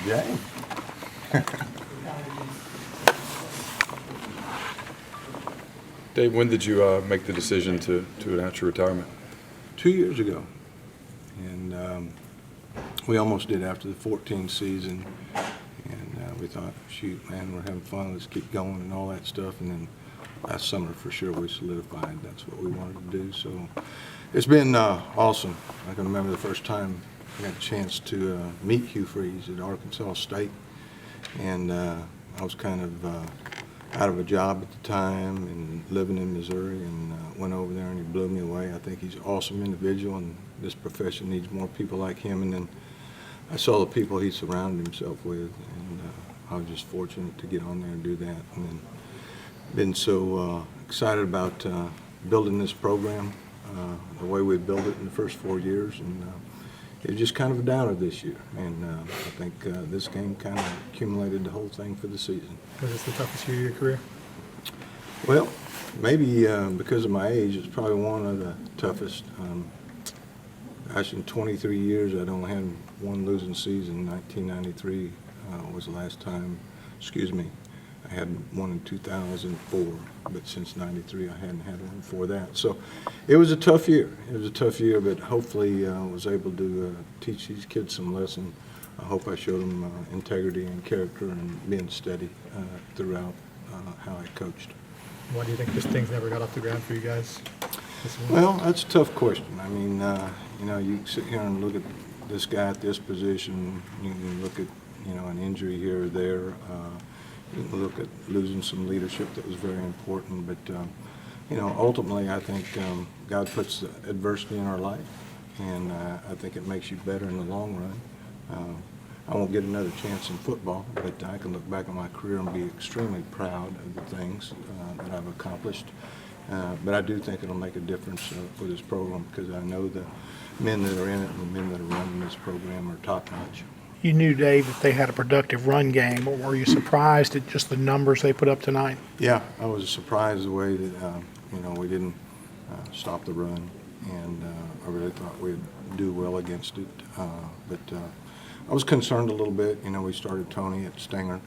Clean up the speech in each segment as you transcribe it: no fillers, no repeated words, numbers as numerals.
Jay. Dave, when did you make the decision to announce your retirement? 2 years ago. And we almost did after the 14 season. And we thought, shoot, man, we're having fun. Let's keep going and all that stuff. And then last summer, for sure, we solidified that's what we wanted to do. So it's been awesome. I can remember the first time I got a chance to meet Hugh Freeze at Arkansas State. And I was kind of out of a job at the time and living in Missouri, and went over there and he blew me away. I think he's an awesome individual, and this profession needs more people like him. And then I saw the people he surrounded himself with, and I was just fortunate to get on there and do that. And then been so excited about building this program the way we built it in the first 4 years, and it was just kind of a downer this year. And I think this game kind of accumulated the whole thing for the season. Was this the toughest year of your career? Well, maybe because of my age, it's probably one of the toughest. Gosh, in 23 years, I'd only had one losing season. 1993 was the last time, I had one in 2004, but since 93 I hadn't had one before that. So it was a tough year. It was a tough year, but hopefully I was able to teach these kids some lesson. I hope I showed them integrity and character and being steady throughout how I coached. Why do you think this thing's never got off the ground for you guys? Well, that's a tough question. I mean, you know, you sit here and look at this guy at this position. You can look at, you know, an injury here or there. You can look at losing some leadership that was very important. But, you know, ultimately I think God puts adversity in our life, and I think it makes you better in the long run. I won't get another chance in football, but I can look back on my career and be extremely proud of the things that I've accomplished. But I do think it'll make a difference for this program, because I know the men that are in it and the men that are running this program are top-notch. You knew, Dave, that they had a productive run game, or were you surprised at just the numbers they put up tonight? Yeah, I was surprised the way that, you know, we didn't stop the run, and I really thought we'd do well against it. But I was concerned a little bit. You know, we started Tony at Stinger,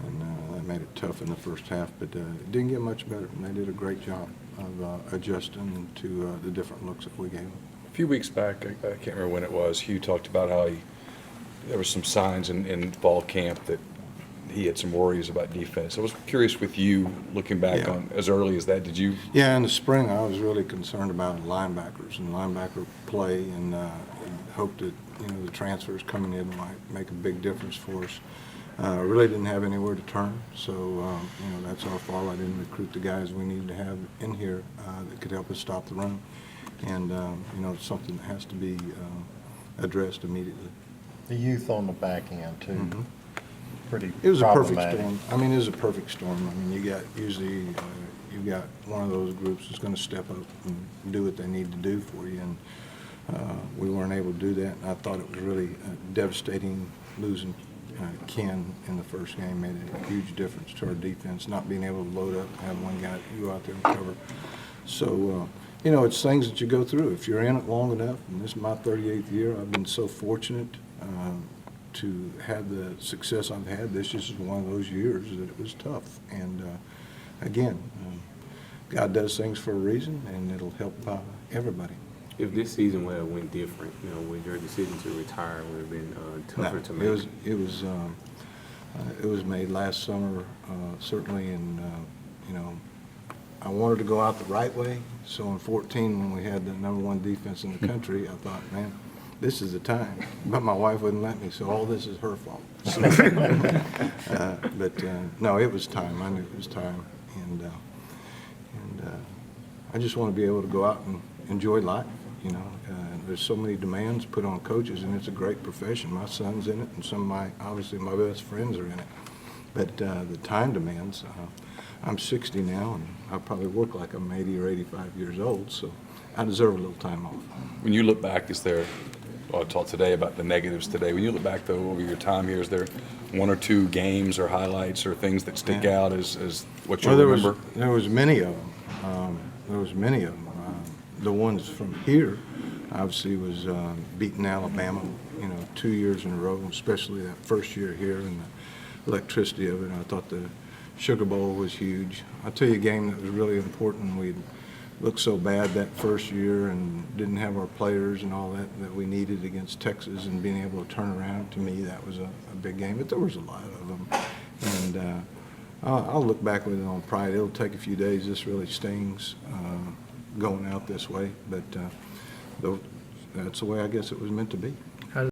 and that made it tough in the first half, but it didn't get much better. And they did a great job of adjusting to the different looks that we gave them. A few weeks back, I can't remember when it was, Hugh talked about how there were some signs in fall camp that he had some worries about defense. I was curious with you, looking back on as early as that, did you? Yeah, in the spring I was really concerned about linebackers and linebacker play, and hoped that, you know, the transfers coming in might make a big difference for us. Really didn't have anywhere to turn, so you know, that's our fault. I didn't recruit the guys we needed to have in here that could help us stop the run, and you know, it's something that has to be addressed immediately. The youth on the back end too. Mm-hmm. Pretty It was a perfect problematic. storm. I mean, it was a perfect storm. I mean, you got usually you've got one of those groups that's going to step up and do what they need to do for you, and we weren't able to do that. And I thought it was really devastating losing Ken in the first game. Made a huge difference to our defense, not being able to load up and have one guy go out there and cover. So you know, it's things that you go through. If you're in it long enough, and this is my 38th year, I've been so fortunate to have the success I've had. This just is one of those years that it was tough. And again, God does things for a reason, and it'll help everybody. If this season would have went different, you know, would your decision to retire would have been tougher to make? It was made last summer, certainly, and you know, I wanted to go out the right way. So in 14, when we had the #1 defense in the country, I thought, man, this is the time. But my wife wouldn't let me, so all this is her fault. So, but no, it was time. I knew it was time, and I just want to be able to go out and enjoy life. You know, there's so many demands put on coaches, and it's a great profession. My son's in it, and obviously my best friends are in it. But the time demands. I'm 60 now, and I probably work like I'm 80 or 85 years old, so I deserve a little time off. When you look back, is there, well, I talked today about the negatives today. When you look back, though, over your time here, is there one or two games or highlights or things that stick out as what you remember? There was many of them. The ones from here, obviously, was beating Alabama 2 years in a row, especially that first year here and the electricity of it. I thought the Sugar Bowl was huge. I'll tell you a game that was really important. We looked so bad that first year and didn't have our players and all that we needed against Texas, and being able to turn around, to me, that was a big game. But there was a lot of them. And I'll look back with it on pride. It'll take a few days. This really stings going out this way, but that's the way I guess it was meant to be.